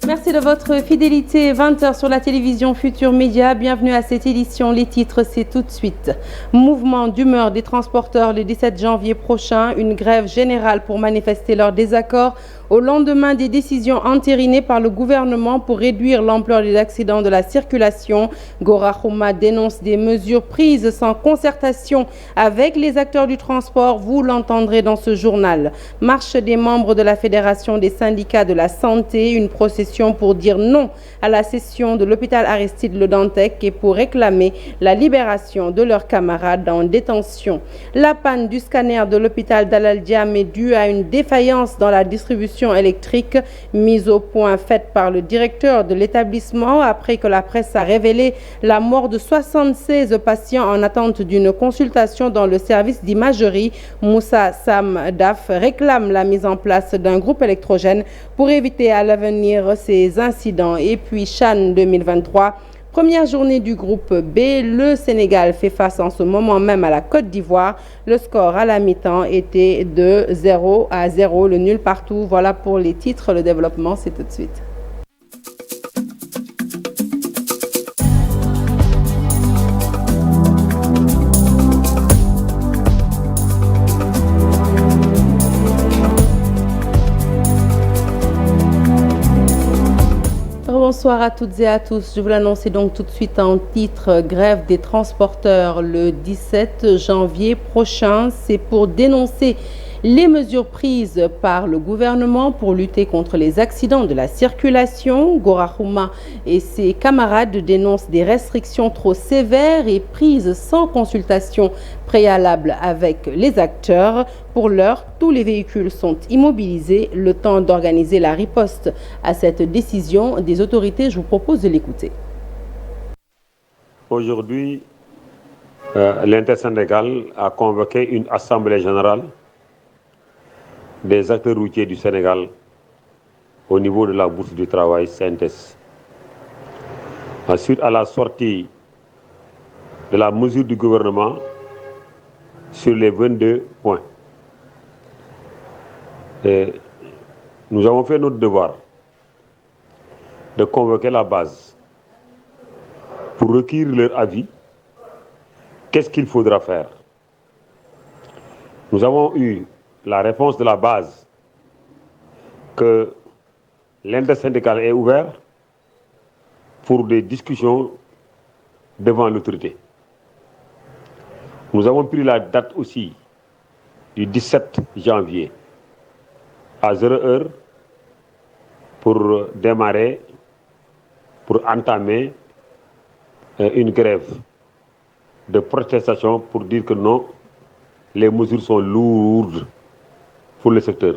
Merci de votre fidélité. 20h sur la télévision Futur Média. Bienvenue à cette édition. Les titres, c'est tout de suite. Mouvement d'humeur des transporteurs le 17 janvier prochain. Une grève générale pour manifester leur désaccord au lendemain des décisions entérinées par le gouvernement pour réduire l'ampleur des accidents de la circulation. Gora Khouma dénonce des mesures prises sans concertation avec les acteurs du transport. Vous l'entendrez dans ce journal. Marche des membres de la Fédération des syndicats de la santé. Une procession pour dire non à la cession de l'hôpital Aristide Le Dantec et pour réclamer la libération de leurs camarades en détention. La panne du scanner de l'hôpital Dalal Diam est due à une défaillance dans la distribution électrique, mise au point faite par le directeur de l'établissement après que la presse a révélé la mort de 76 patients en attente d'une consultation dans le service d'imagerie. Moussa Sam Daf réclame la mise en place d'un groupe électrogène pour éviter à l'avenir ces incidents. Et puis CHAN 2023. Première journée du groupe B, le Sénégal fait face en ce moment même à la Côte d'Ivoire. Le score à la mi-temps était de 0-0, le nul partout. Voilà pour les titres, le développement, c'est tout de suite. Bonsoir à toutes et à tous. Je vous l'annonce donc tout de suite en titre. Grève des transporteurs le 17 janvier prochain. C'est pour dénoncer les mesures prises par le gouvernement pour lutter contre les accidents de la circulation. Gora Khouma et ses camarades dénoncent des restrictions trop sévères et prises sans consultation préalable avec les acteurs. Pour l'heure, tous les véhicules sont immobilisés. Le temps d'organiser la riposte à cette décision des autorités, je vous propose de l'écouter. Aujourd'hui, l'intersyndicale a convoqué une assemblée générale des acteurs routiers du Sénégal au niveau de la bourse du travail CNTS. Ensuite, à la sortie de la mesure du gouvernement sur les 22 points, nous avons fait notre devoir de convoquer la base pour recueillir leur avis. Qu'est-ce qu'il faudra faire? Nous avons eu la réponse de la base que l'intersyndicale est ouvert pour des discussions devant l'autorité. Nous avons pris la date aussi du 17 janvier à 0h pour démarrer, pour entamer une grève de protestation pour dire que non, les mesures sont lourdes pour le secteur.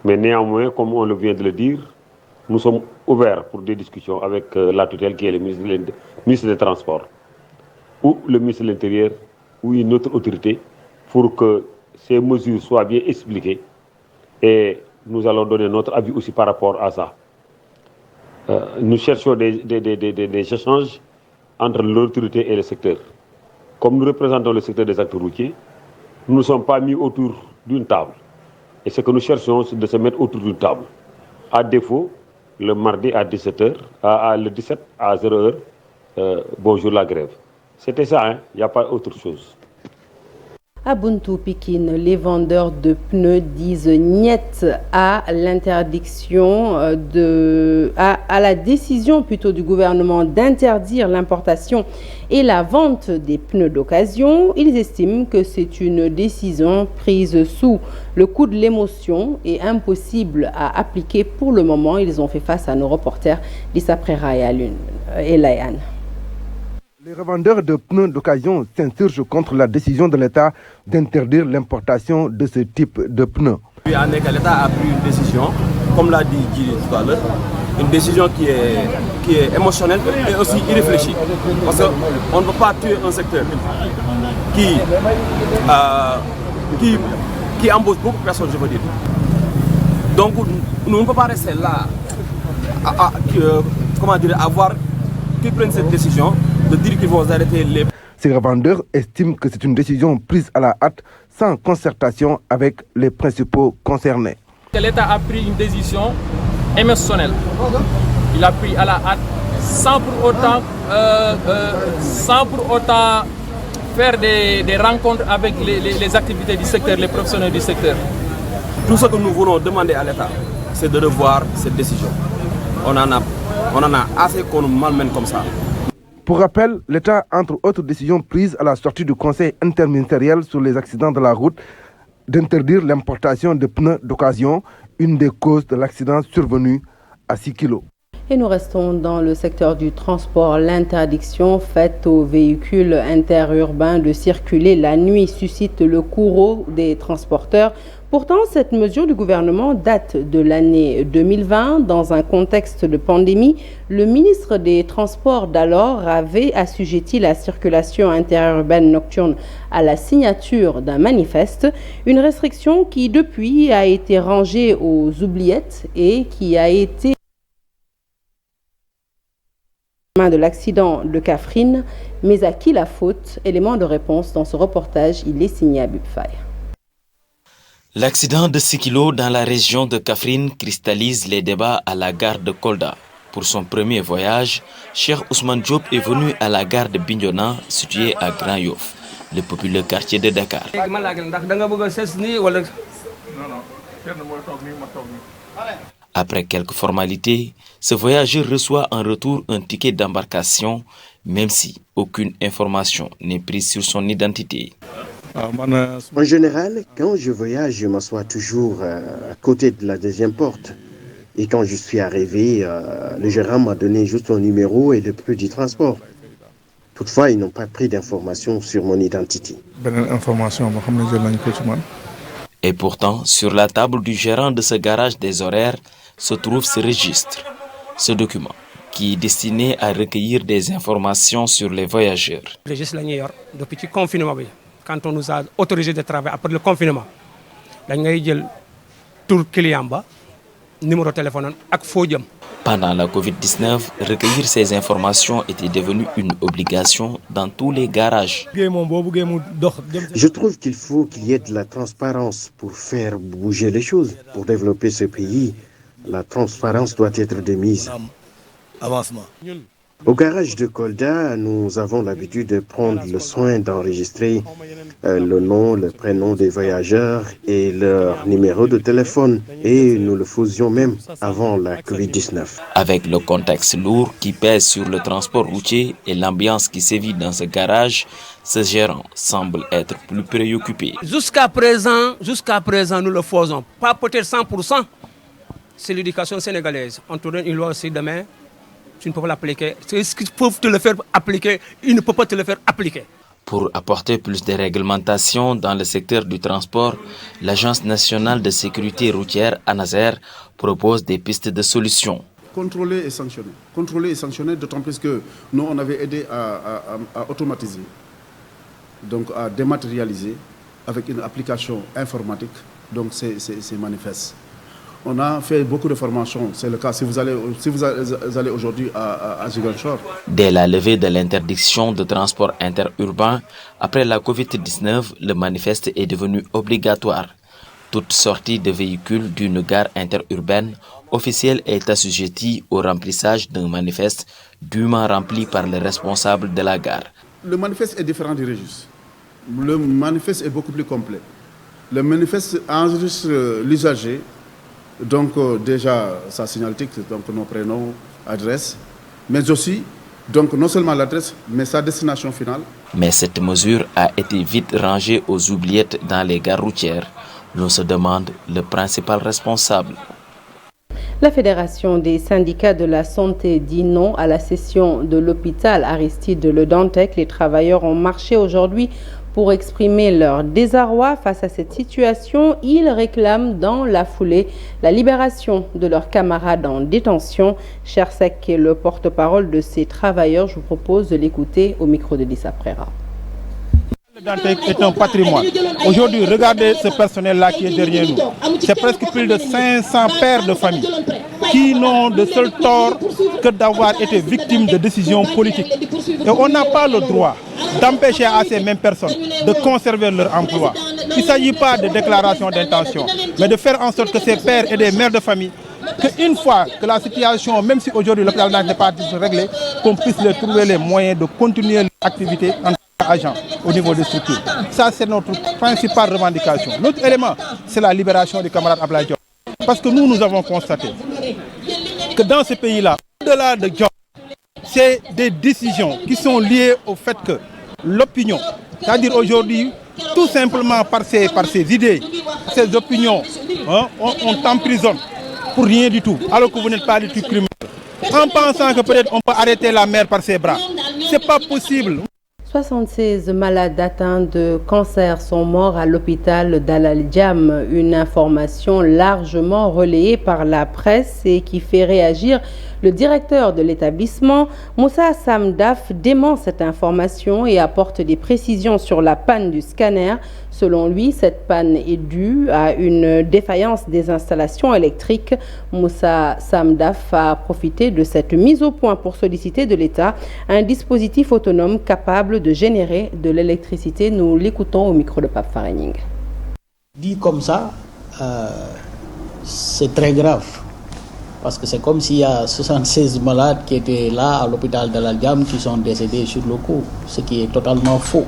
Mais néanmoins, comme on vient de le dire, nous sommes ouverts pour des discussions avec la tutelle qui est le ministre des Transports ou le ministre de l'Intérieur ou une autre autorité pour que ces mesures soient bien expliquées et nous allons donner notre avis aussi par rapport à ça. Nous cherchons des échanges entre l'autorité et le secteur. Comme nous représentons le secteur des acteurs routiers, nous ne sommes pas mis autour d'une table. Et ce que nous cherchons, c'est de se mettre autour d'une table. À défaut, le mardi à 17h, le 17 à 0h, bonjour la grève. C'était ça, il n'y a pas autre chose. À Buntu Pikine, les vendeurs de pneus disent niet à l'interdiction à la décision plutôt du gouvernement d'interdire l'importation et la vente des pneus d'occasion. Ils estiment que c'est une décision prise sous le coup de l'émotion et impossible à appliquer pour le moment. Ils ont fait face à nos reporters Lisa Prera et Layan. Les revendeurs de pneus d'occasion s'insurgent contre la décision de l'État d'interdire l'importation de ce type de pneus. L'État a pris une décision, comme l'a dit Gilles tout à l'heure, une décision qui est émotionnelle et aussi irréfléchie. Parce qu'on ne peut pas tuer un secteur qui embauche beaucoup de personnes, je veux dire. Donc nous ne pouvons pas rester là à voir qu'ils prennent cette décision de dire qu'ils vont arrêter les... Ces revendeurs estiment que c'est une décision prise à la hâte sans concertation avec les principaux concernés. L'État a pris une décision émotionnel. Il a pris à la hâte sans pour autant faire des rencontres avec les activités du secteur, les professionnels du secteur. Tout ce que nous voulons demander à l'État, c'est de revoir cette décision. On en a assez qu'on nous malmène comme ça. Pour rappel, l'État, entre autres décisions prises à la sortie du Conseil interministériel sur les accidents de la route, d'interdire l'importation de pneus d'occasion, une des causes de l'accident survenu à 6 kg. Et nous restons dans le secteur du transport. L'interdiction faite aux véhicules interurbains de circuler la nuit suscite le courroux des transporteurs. Pourtant, cette mesure du gouvernement date de l'année 2020. Dans un contexte de pandémie, le ministre des Transports d'alors avait assujetti la circulation interurbaine nocturne à la signature d'un manifeste. Une restriction qui, depuis, a été rangée aux oubliettes et qui a été de l'accident de Kaffrine. Mais à qui la faute? Élément de réponse dans ce reportage, il est signé à Bubfay. L'accident de 6 kg dans la région de Kaffrine cristallise les débats à la gare de Kolda. Pour son premier voyage, Cheikh Ousmane Diop est venu à la gare de Bignona, située à Grand Yoff, le populaire quartier de Dakar. Après quelques formalités, ce voyageur reçoit en retour un ticket d'embarcation, même si aucune information n'est prise sur son identité. En général, quand je voyage, je m'assois toujours à côté de la deuxième porte. Et quand je suis arrivé, le gérant m'a donné juste mon numéro et le prix du transport. Toutefois, ils n'ont pas pris d'informations sur mon identité. Et pourtant, sur la table du gérant de ce garage des horaires se trouve ce registre, ce document qui est destiné à recueillir des informations sur les voyageurs. Le registre depuis le confinement, quand on nous a autorisé de travailler après le confinement, on a jël tour client, numéro de téléphone et faux. Pendant la Covid-19, recueillir ces informations était devenu une obligation dans tous les garages. Je trouve qu'il faut qu'il y ait de la transparence pour faire bouger les choses. Pour développer ce pays, la transparence doit être de mise. Au garage de Kolda, nous avons l'habitude de prendre le soin d'enregistrer le nom, le prénom des voyageurs et leur numéro de téléphone. Et nous le faisions même avant la Covid-19. Avec le contexte lourd qui pèse sur le transport routier et l'ambiance qui sévit dans ce garage, ce gérant semble être plus préoccupé. Jusqu'à présent, nous le faisons. Pas peut-être 100%. C'est l'éducation sénégalaise. On te donne une loi aussi demain. Tu ne peux pas l'appliquer. Ce qu'ils peuvent te le faire appliquer, ils ne peuvent pas te le faire appliquer. Pour apporter plus de réglementation dans le secteur du transport, l'Agence nationale de sécurité routière, ANASER, propose des pistes de solutions. Contrôler et sanctionner, d'autant plus que nous, on avait aidé à automatiser, donc à dématérialiser avec une application informatique, donc c'est manifeste. On a fait beaucoup de formations, c'est le cas si vous allez aujourd'hui à Ziguinchor. Dès la levée de l'interdiction de transport interurbain, après la Covid-19, le manifeste est devenu obligatoire. Toute sortie de véhicules d'une gare interurbaine officielle est assujettie au remplissage d'un manifeste dûment rempli par le responsable de la gare. Le manifeste est différent du registre. Le manifeste est beaucoup plus complet. Le manifeste enregistre l'usager. Donc déjà sa signalétique, donc nos prénoms, adresse, mais aussi donc non seulement l'adresse, mais sa destination finale. Mais cette mesure a été vite rangée aux oubliettes dans les gares routières. L'on se demande le principal responsable. La Fédération des syndicats de la santé dit non à la cession de l'hôpital Aristide Le Dantec. Les travailleurs ont marché aujourd'hui pour exprimer leur désarroi face à cette situation. Ils réclament dans la foulée la libération de leurs camarades en détention. Chersek est le porte-parole de ces travailleurs. Je vous propose de l'écouter au micro de Lissa Prera. Le Dantec est un patrimoine. Aujourd'hui, regardez ce personnel-là qui est derrière nous. C'est presque plus de 500 pères de famille qui n'ont de seul tort que d'avoir été victimes de décisions politiques. Et on n'a pas le droit d'empêcher à ces mêmes personnes de conserver leur emploi. Il ne s'agit pas de déclaration d'intention, mais de faire en sorte que ces pères et des mères de famille qu'une fois que la situation, même si aujourd'hui l'hôpital n'est pas réglé, qu'on puisse leur trouver les moyens de continuer l'activité en tant qu'agent au niveau des structures. Ça, c'est notre principale revendication. L'autre élément, c'est la libération du camarade Ablaye Diop. Parce que nous avons constaté que dans ce pays-là, au-delà de Diop, c'est des décisions qui sont liées au fait que l'opinion, c'est-à-dire aujourd'hui, tout simplement par ses idées, ces opinions, on t'emprisonne pour rien du tout, alors que vous n'êtes pas du tout criminel. En pensant que peut-être on peut arrêter la mer par ses bras. C'est pas possible. 76 malades atteints de cancer sont morts à l'hôpital d'Al Djam. Une information largement relayée par la presse et qui fait réagir le directeur de l'établissement. Moussa Samdaf dément cette information et apporte des précisions sur la panne du scanner. Selon lui, cette panne est due à une défaillance des installations électriques. Moussa Samdaf a profité de cette mise au point pour solliciter de l'État un dispositif autonome capable de générer de l'électricité. Nous l'écoutons au micro de Pape Faraning. Dit comme ça, c'est très grave. Parce que c'est comme s'il y a 76 malades qui étaient là à l'hôpital de Al Djam qui sont décédés sur le coup, ce qui est totalement faux.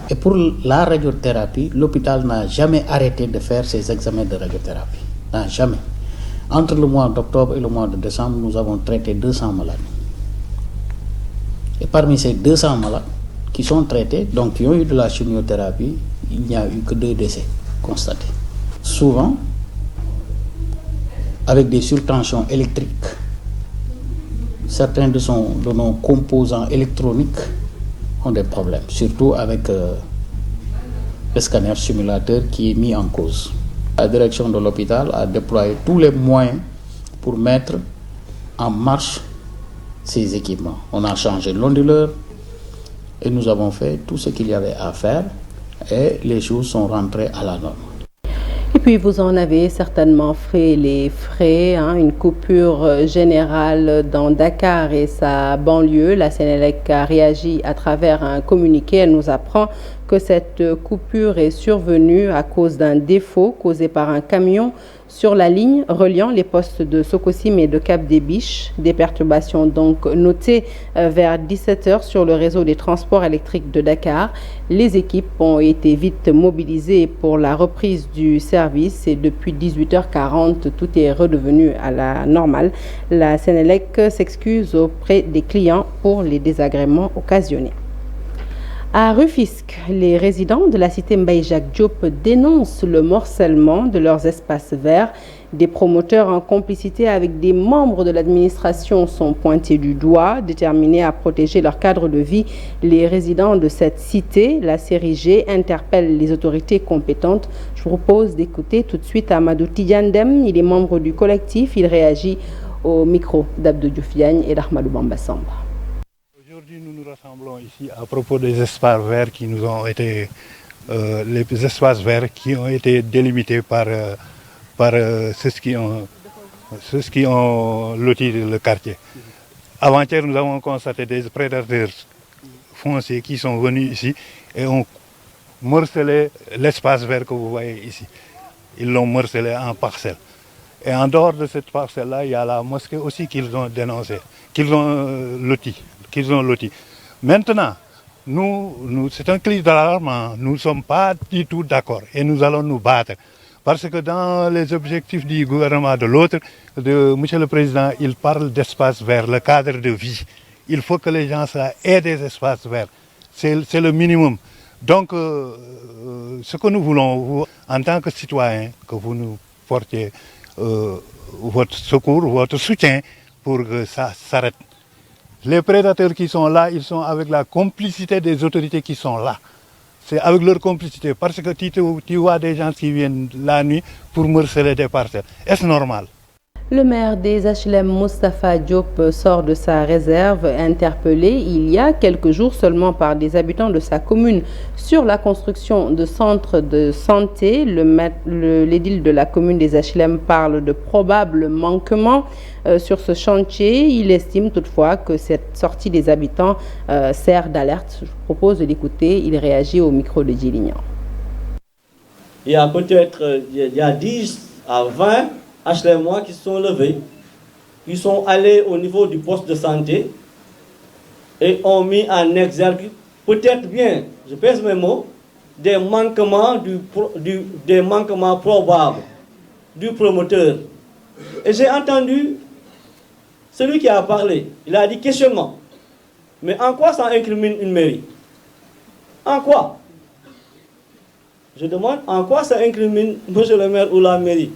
Et pour la radiothérapie, l'hôpital n'a jamais arrêté de faire ses examens de radiothérapie. Non, jamais. Entre le mois d'octobre et le mois de décembre, nous avons traité 200 malades. Et parmi ces 200 malades qui sont traités, donc qui ont eu de la chimiothérapie, il n'y a eu que 2 décès constatés. Souvent, avec des surtensions électriques, certains de nos composants électroniques ont des problèmes, surtout avec le scanner simulateur qui est mis en cause. La direction de l'hôpital a déployé tous les moyens pour mettre en marche ces équipements. On a changé l'onduleur et nous avons fait tout ce qu'il y avait à faire et les choses sont rentrées à la norme. Et puis vous en avez certainement fait les frais, une coupure générale dans Dakar et sa banlieue. La Sénélec a réagi à travers un communiqué. Elle nous apprend que cette coupure est survenue à cause d'un défaut causé par un camion sur la ligne reliant les postes de Sococim et de Cap des Biches. Des perturbations donc notées vers 17h sur le réseau des transports électriques de Dakar. Les équipes ont été vite mobilisées pour la reprise du service et depuis 18h40, tout est redevenu à la normale. La Sénélec s'excuse auprès des clients pour les désagréments occasionnés. À Rufisque, les résidents de la cité Mbaye Jacques Diop dénoncent le morcellement de leurs espaces verts. Des promoteurs en complicité avec des membres de l'administration sont pointés du doigt, déterminés à protéger leur cadre de vie. Les résidents de cette cité, la série G, interpellent les autorités compétentes. Je vous propose d'écouter tout de suite Amadou Tidiandem. Il est membre du collectif. Il réagit au micro d'Abdou Diouf Diagne et d'Ahmadou Bamba Samba. Aujourd'hui, nous nous rassemblons ici à propos des espaces verts qui nous ont été, les espaces verts qui ont été délimités par ceux qui ont loti le quartier. Avant-hier, nous avons constaté des prédateurs fonciers qui sont venus ici et ont morcelé l'espace vert que vous voyez ici. Ils l'ont morcelé en parcelles. Et en dehors de cette parcelle-là, il y a la mosquée aussi qu'ils ont dénoncée, qu'ils ont loti. Maintenant, nous c'est un cri d'alarme, nous ne sommes pas du tout d'accord et nous allons nous battre. Parce que dans les objectifs du gouvernement de l'autre, de M. le Président, il parle d'espace vert, le cadre de vie. Il faut que les gens aient des espaces verts. C'est le minimum. Donc, ce que nous voulons, vous, en tant que citoyens, que vous nous portiez votre secours, votre soutien pour que ça s'arrête. Les prédateurs qui sont là, ils sont avec la complicité des autorités qui sont là. C'est avec leur complicité, parce que tu vois des gens qui viennent la nuit pour morceler des parcelles. Est-ce normal? Le maire des HLM, Moustapha Diop, sort de sa réserve, interpellé il y a quelques jours seulement par des habitants de sa commune sur la construction de centres de santé. L'édile de la commune des HLM parle de probables manquements sur ce chantier. Il estime toutefois que cette sortie des habitants sert d'alerte. Je vous propose de l'écouter. Il réagit au micro de Djilignan. Il y a peut-être 10 à 20 HLM qui se sont levés, qui sont allés au niveau du poste de santé et ont mis en exergue, peut-être bien, je pèse mes mots, des manquements probables du promoteur. Et j'ai entendu celui qui a parlé, il a dit questionnement. Mais en quoi ça incrimine une mairie? En quoi? Je demande en quoi ça incrimine monsieur le maire ou la mairie?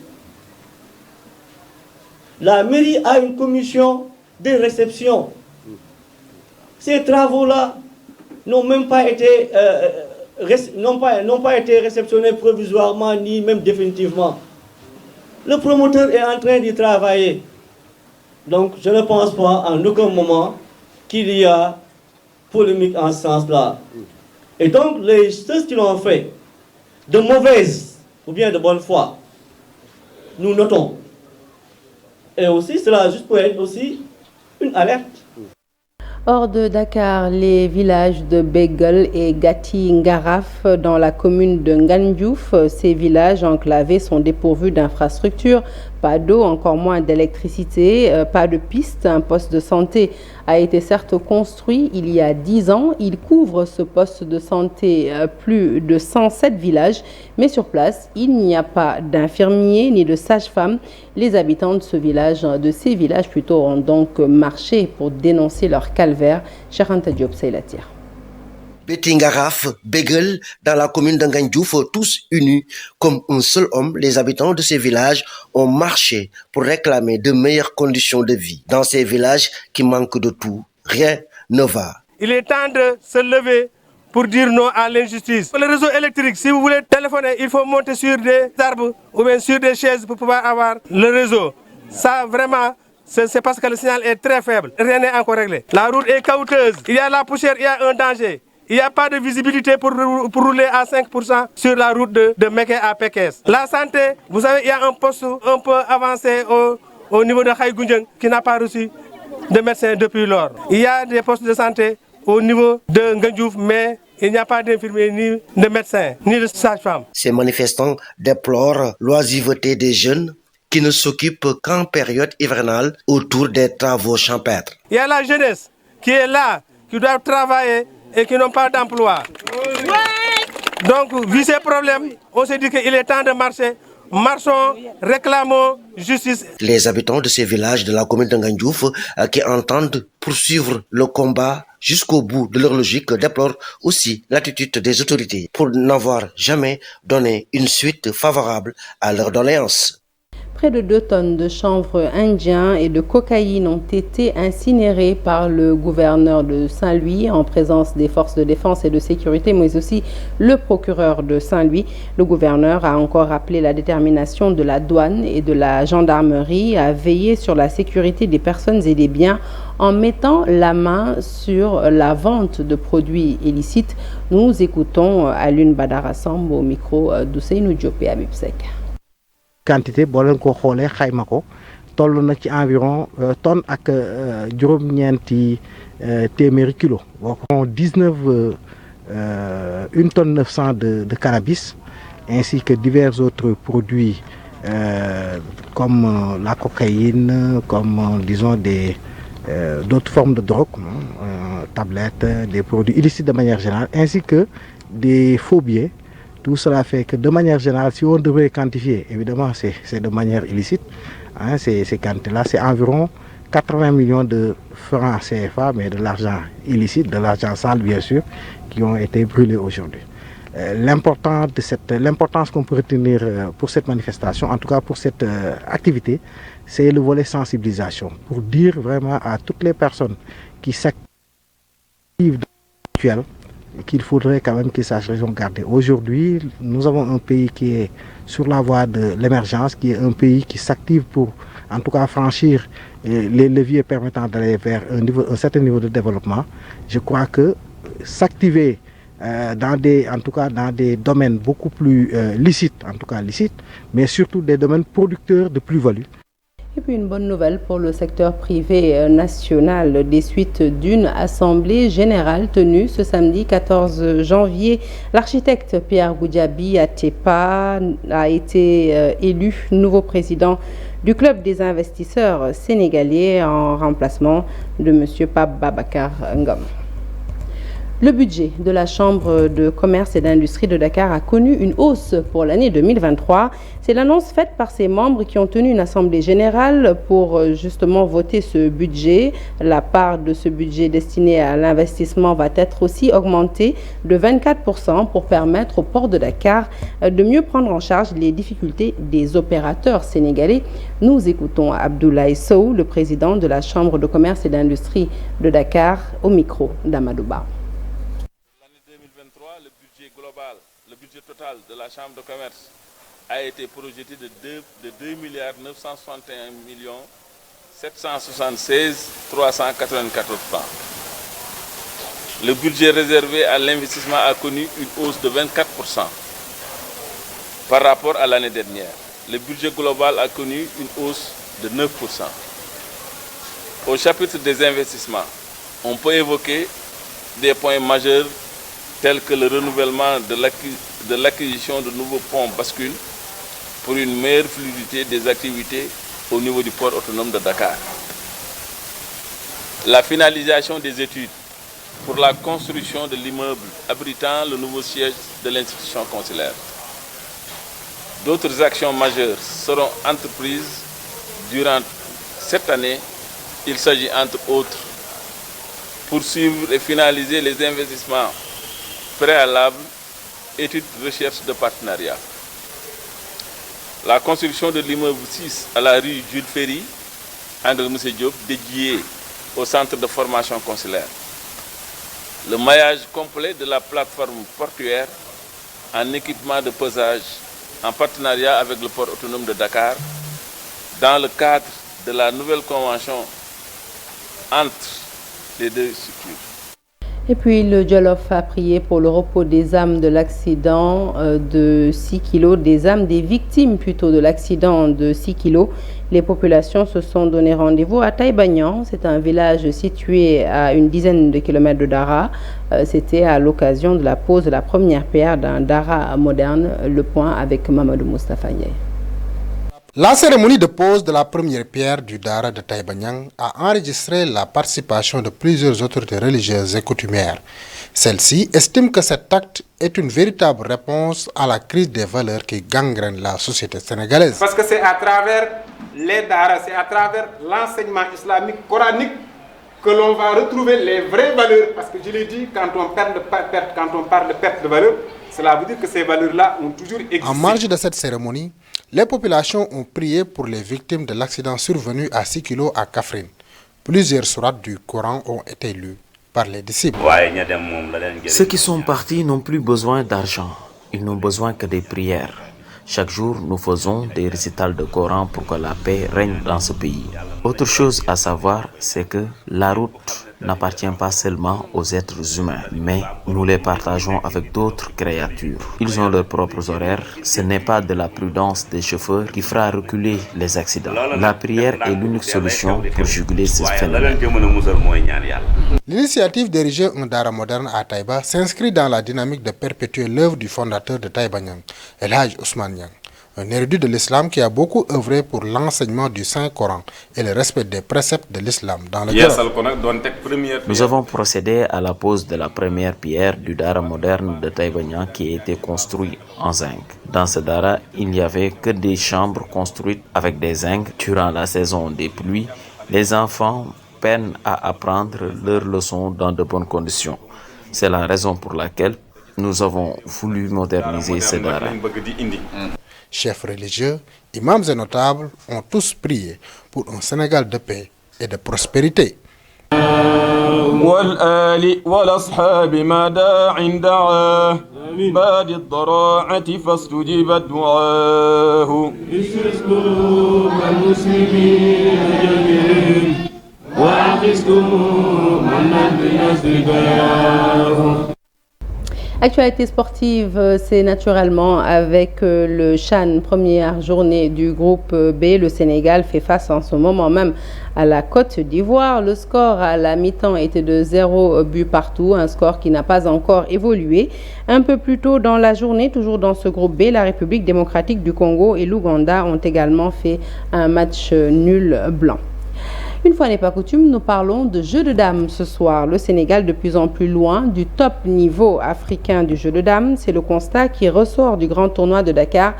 La mairie a une commission de réception. Ces travaux-là n'ont même pas été, n'ont pas été réceptionnés provisoirement ni même définitivement. Le promoteur est en train d'y travailler. Donc je ne pense pas en aucun moment qu'il y a polémique en ce sens-là. Et donc ceux qui l'ont fait de mauvaise ou bien de bonne foi, nous notons. Et aussi, cela juste pour être aussi une alerte. Hors de Dakar, les villages de Beguel et Gati Ngaraf dans la commune de Ngandiouf, ces villages enclavés sont dépourvus d'infrastructures, pas d'eau, encore moins d'électricité, pas de piste. Un poste de santé a été certes construit il y a 10 ans. Il couvre ce poste de santé plus de 107 villages, mais sur place, il n'y a pas d'infirmiers ni de sages-femmes. Les habitants de ces villages plutôt, ont donc marché pour dénoncer leur calvaire. Charanta Diop Seylatir. Betingaraf, Beguel, dans la commune d'Ngandiouf, tous unis comme un seul homme, les habitants de ces villages ont marché pour réclamer de meilleures conditions de vie. Dans ces villages qui manquent de tout, rien ne va. Il est temps de se lever pour dire non à l'injustice. Le réseau électrique, si vous voulez téléphoner, il faut monter sur des arbres ou bien sur des chaises pour pouvoir avoir le réseau. Ça, vraiment, c'est parce que le signal est très faible. Rien n'est encore réglé. La route est caoutchouteuse. Il y a la poussière, il y a un danger. Il n'y a pas de visibilité pour rouler à 5% sur la route de Meké à Pekes. La santé, vous savez, il y a un poste un peu avancé au niveau de Khaïgoundjeng qui n'a pas reçu de médecin depuis lors. Il y a des postes de santé au niveau de Ngandiouf, mais il n'y a pas d'infirmiers, ni de médecins, ni de sages-femmes. Ces manifestants déplorent l'oisiveté des jeunes qui ne s'occupent qu'en période hivernale autour des travaux champêtres. Il y a la jeunesse qui est là, qui doit travailler et qui n'ont pas d'emploi. Donc, vu ces problèmes, on s'est dit qu'il est temps de marcher. Marchons, réclamons justice. Les habitants de ces villages de la commune de Ngandiouf qui entendent poursuivre le combat jusqu'au bout de leur logique déplorent aussi l'attitude des autorités pour n'avoir jamais donné une suite favorable à leurs doléances. Près de 2 tonnes de chanvre indien et de cocaïne ont été incinérées par le gouverneur de Saint-Louis en présence des forces de défense et de sécurité, mais aussi le procureur de Saint-Louis. Le gouverneur a encore rappelé la détermination de la douane et de la gendarmerie à veiller sur la sécurité des personnes et des biens en mettant la main sur la vente de produits illicites. Nous écoutons Alun Badara Samb au micro d'Ousseynou Diop et Habib Seck. Quantité boo leen ko xoolee xayma ko toll na ci environ tonne ak juróom-ñeenti téeméeri kilo. 1 tonne 900 de cannabis ainsi que divers autres produits comme la cocaïne, comme disons d'autres formes de drogue, tablettes, des produits illicites de manière générale, ainsi que des faux billets. Tout cela fait que de manière générale, si on devrait quantifier, évidemment c'est de manière illicite, hein, ces quantités-là, c'est environ 80 millions de francs CFA, mais de l'argent illicite, de l'argent sale bien sûr, qui ont été brûlés aujourd'hui. L'importance qu'on peut retenir pour cette manifestation, en tout cas pour cette activité, c'est le volet sensibilisation, pour dire vraiment à toutes les personnes qui s'activent actuellement qu'il faudrait quand même qu'ils sachent raison garder. Aujourd'hui, nous avons un pays qui est sur la voie de l'émergence, qui est un pays qui s'active pour, en tout cas, franchir les leviers permettant d'aller vers un certain niveau de développement. Je crois que s'activer dans des domaines beaucoup plus licites, mais surtout des domaines producteurs de plus-value. Et puis une bonne nouvelle pour le secteur privé national. Des suites d'une assemblée générale tenue ce samedi 14 janvier. L'architecte Pierre Goudiaby Atepa a été élu nouveau président du club des investisseurs sénégalais en remplacement de M. Pape Babacar Ngom. Le budget de la Chambre de commerce et d'industrie de Dakar a connu une hausse pour l'année 2023. C'est l'annonce faite par ses membres qui ont tenu une assemblée générale pour justement voter ce budget. La part de ce budget destiné à l'investissement va être aussi augmentée de 24% pour permettre au port de Dakar de mieux prendre en charge les difficultés des opérateurs sénégalais. Nous écoutons Abdoulaye Sow, le président de la Chambre de commerce et d'industrie de Dakar, au micro d'Amadouba. Le budget total de la Chambre de commerce a été projeté de 2 milliards 961 millions 776 394 francs. Le budget réservé à l'investissement a connu une hausse de 24% par rapport à l'année dernière. Le budget global a connu une hausse de 9%. Au chapitre des investissements, on peut évoquer des points majeurs tels que le renouvellement de l'acquisition de nouveaux ponts bascules pour une meilleure fluidité des activités au niveau du port autonome de Dakar. La finalisation des études pour la construction de l'immeuble abritant le nouveau siège de l'institution consulaire. D'autres actions majeures seront entreprises durant cette année. Il s'agit entre autres poursuivre et finaliser les investissements préalables, études, recherche de partenariat. La construction de l'immeuble 6 à la rue Jules Ferry, angle Moussé Diop, dédié au centre de formation consulaire. Le maillage complet de la plateforme portuaire en équipement de pesage en partenariat avec le port autonome de Dakar dans le cadre de la nouvelle convention entre les deux structures. Et puis le Jolof a prié pour le repos des âmes de l'accident de 6 kilos, des âmes des victimes plutôt de l'accident de 6 kilos. Les populations se sont donné rendez-vous à Taïbagnan. C'est un village situé à une dizaine de kilomètres de Dara. C'était à l'occasion de la pose de la première pierre d'un Dara moderne. Le point avec Mamadou Moustapha Ndiaye. La cérémonie de pose de la première pierre du Dara de Taïbagnan a enregistré la participation de plusieurs autorités religieuses et coutumières. Celle-ci estime que cet acte est une véritable réponse à la crise des valeurs qui gangrène la société sénégalaise. Parce que c'est à travers les Dara, c'est à travers l'enseignement islamique coranique que l'on va retrouver les vraies valeurs. Parce que je l'ai dit, quand on parle de perte de valeurs, cela veut dire que ces valeurs-là ont toujours existé. En marge de cette cérémonie, les populations ont prié pour les victimes de l'accident survenu à 6 kilos à Kaffrine. Plusieurs sourates du Coran ont été lues par les disciples. Ceux qui sont partis n'ont plus besoin d'argent, ils n'ont besoin que des prières. Chaque jour, nous faisons des récitals de Coran pour que la paix règne dans ce pays. Autre chose à savoir, c'est que la route n'appartient pas seulement aux êtres humains, mais nous les partageons avec d'autres créatures. Ils ont leurs propres horaires. Ce n'est pas de la prudence des chauffeurs qui fera reculer les accidents. La prière est l'unique solution pour juguler ce phénomène. L'initiative d'ériger un Dara moderne à Taïba s'inscrit dans la dynamique de perpétuer l'œuvre du fondateur de Taïbagnan, El Hadj Ousmane Niang, un érudit de l'islam qui a beaucoup œuvré pour l'enseignement du Saint-Coran et le respect des préceptes de l'islam dans le Jolof. Nous avons procédé à la pose de la première pierre du Dara moderne de Taïbagnan qui a été construit en zinc. Dans ce Dara, il n'y avait que des chambres construites avec des zinc. Durant la saison des pluies, les enfants peinent à apprendre leurs leçons dans de bonnes conditions. C'est la raison pour laquelle nous avons voulu moderniser ce Dara. Chefs religieux, imams et notables ont tous prié pour un Sénégal de paix et de prospérité. Actualité sportive, c'est naturellement avec le CHAN, première journée du groupe B. Le Sénégal fait face en ce moment même à la Côte d'Ivoire. Le score à la mi-temps était de 0 but partout, un score qui n'a pas encore évolué. Un peu plus tôt dans la journée, toujours dans ce groupe B, la République démocratique du Congo et l'Ouganda ont également fait un match nul blanc. Une fois n'est pas coutume, nous parlons de jeu de dames ce soir. Le Sénégal de plus en plus loin du top niveau africain du jeu de dames. C'est le constat qui ressort du grand tournoi de Dakar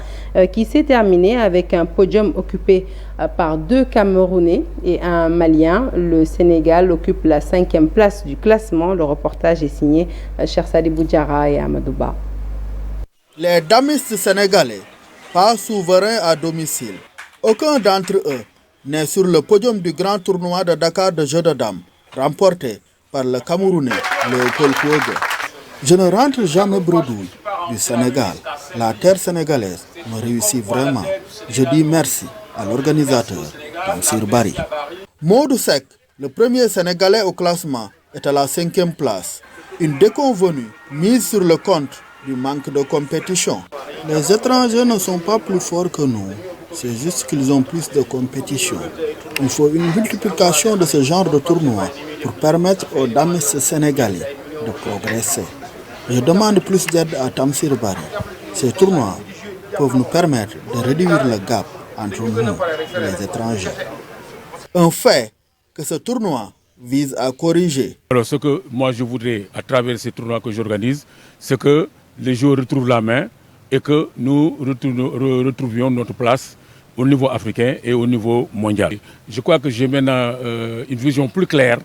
qui s'est terminé avec un podium occupé par 2 Camerounais et un Malien. Le Sénégal occupe la 5e place du classement. Le reportage est signé Chersadi Boudjara et Amadouba. Les damistes sénégalais, pas souverains à domicile. Aucun d'entre eux n'est sur le podium du grand tournoi de Dakar de jeu de dames, remporté par le Camerounais Léopold Kouogue. Je ne rentre jamais bredouille du Sénégal. La terre sénégalaise me réussit vraiment. Je dis merci à l'organisateur, Tamsir Bari. Maudou Seck, le premier Sénégalais au classement, est à la 5e place. Une déconvenue mise sur le compte du manque de compétition. Les étrangers ne sont pas plus forts que nous. C'est juste qu'ils ont plus de compétition. Il faut une multiplication de ce genre de tournois pour permettre aux damistes sénégalais de progresser. Je demande plus d'aide à Tamsir Bari. Ces tournois peuvent nous permettre de réduire le gap entre nous et les étrangers. Un fait que ce tournoi vise à corriger. Alors ce que moi je voudrais à travers ces tournois que j'organise, c'est que les joueurs retrouvent la main et que nous retrouvions notre place au niveau africain et au niveau mondial. Je crois que j'ai maintenant une vision plus claire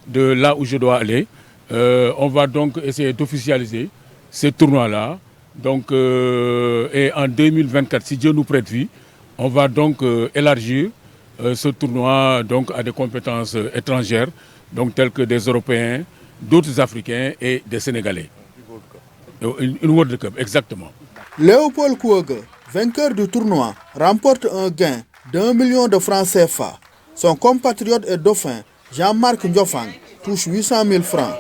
de là où je dois aller. On va donc essayer d'officialiser ces tournois-là. Donc, et en 2024, si Dieu nous prête vie, on va donc élargir ce tournoi donc, à des compétences étrangères, donc telles que des Européens, d'autres Africains et des Sénégalais. Une World Cup, exactement. Léopold Kouogue, vainqueur du tournoi, remporte un gain d'1 million de francs CFA. Son compatriote et dauphin, Jean-Marc Ndiofang, touche 800 000 francs.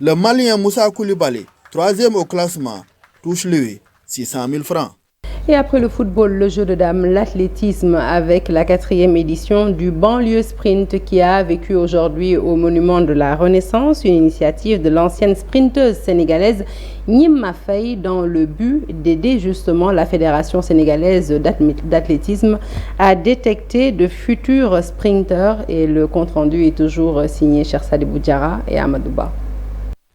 Le Malien Moussa Koulibaly, 3e au classement, touche lui 600 000 francs. Et après le football, le jeu de dames, l'athlétisme avec la 4e édition du banlieue sprint qui a vécu aujourd'hui au monument de la Renaissance, une initiative de l'ancienne sprinteuse sénégalaise Gnima Faye dans le but d'aider justement la Fédération sénégalaise d'athlétisme à détecter de futurs sprinteurs et le compte-rendu est toujours signé Chersadi Boudjara et Amadouba.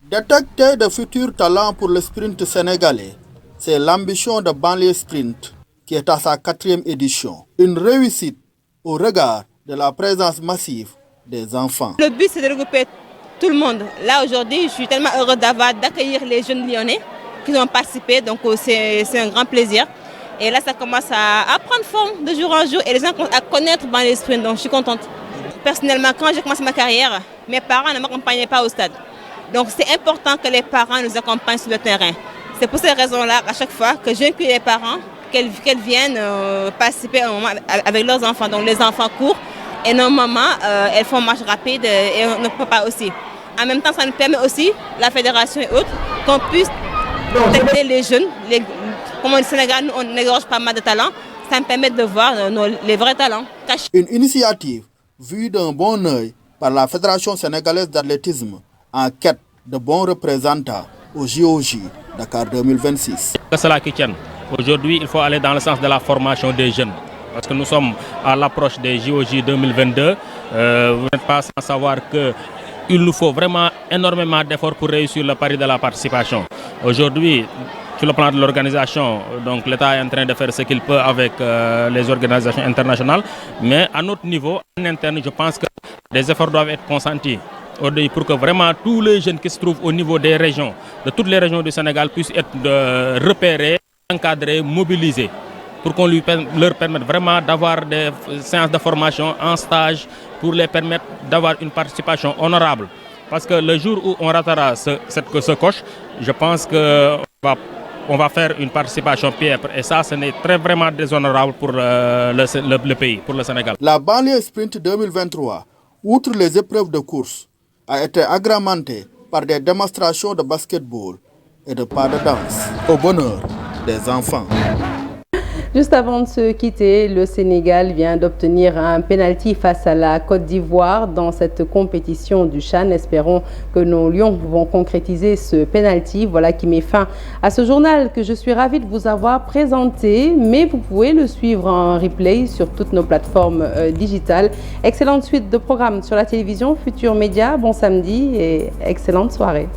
Détecter de futurs talents pour le sprint sénégalais. C'est l'ambition de Banlieue Sprint qui est à sa 4e édition. Une réussite au regard de la présence massive des enfants. Le but c'est de regrouper tout le monde. Là aujourd'hui, je suis tellement heureux d'accueillir les jeunes Lyonnais qui ont participé. Donc c'est un grand plaisir. Et là ça commence à prendre forme de jour en jour et les gens commencent à connaître Banlieue Sprint. Donc je suis contente. Personnellement, quand j'ai commencé ma carrière, mes parents ne m'accompagnaient pas au stade. Donc c'est important que les parents nous accompagnent sur le terrain. C'est pour ces raisons-là, à chaque fois, que j'inclus les parents, qu'elles viennent participer un moment avec leurs enfants. Donc les enfants courent et nos mamans, elles font marche rapide et nos papas aussi. En même temps, ça nous permet aussi, la fédération et autres, qu'on puisse détecter les jeunes. Comme au Sénégal, nous, on égorge pas mal de talents. Ça me permet de voir les vrais talents cachés. Une initiative vue d'un bon œil par la Fédération sénégalaise d'athlétisme en quête de bons représentants au JOJ Dakar 2026. Que cela qui tienne. Aujourd'hui, il faut aller dans le sens de la formation des jeunes. Parce que nous sommes à l'approche des JOJ 2022. Vous n'êtes pas sans savoir qu'il nous faut vraiment énormément d'efforts pour réussir le pari de la participation. Aujourd'hui, sur le plan de l'organisation, donc l'État est en train de faire ce qu'il peut avec les organisations internationales. Mais à notre niveau, en interne, je pense que des efforts doivent être consentis pour que vraiment tous les jeunes qui se trouvent au niveau des régions, de toutes les régions du Sénégal, puissent être repérés, encadrés, mobilisés, pour qu'on leur permette vraiment d'avoir des séances de formation en stage, pour les permettre d'avoir une participation honorable. Parce que le jour où on ratera ce coche, je pense qu'on va faire une participation piètre. Et ça, ce n'est vraiment déshonorable pour le pays, pour le Sénégal. La banlieue sprint 2023, outre les épreuves de course, a été agrémentée par des démonstrations de basketball et de pas de danse, au bonheur des enfants. Juste avant de se quitter, le Sénégal vient d'obtenir un pénalty face à la Côte d'Ivoire dans cette compétition du CHAN. Espérons que nos Lions vont concrétiser ce pénalty. Voilà qui met fin à ce journal que je suis ravie de vous avoir présenté. Mais vous pouvez le suivre en replay sur toutes nos plateformes digitales. Excellente suite de programmes sur la télévision Futur Média. Bon samedi et excellente soirée.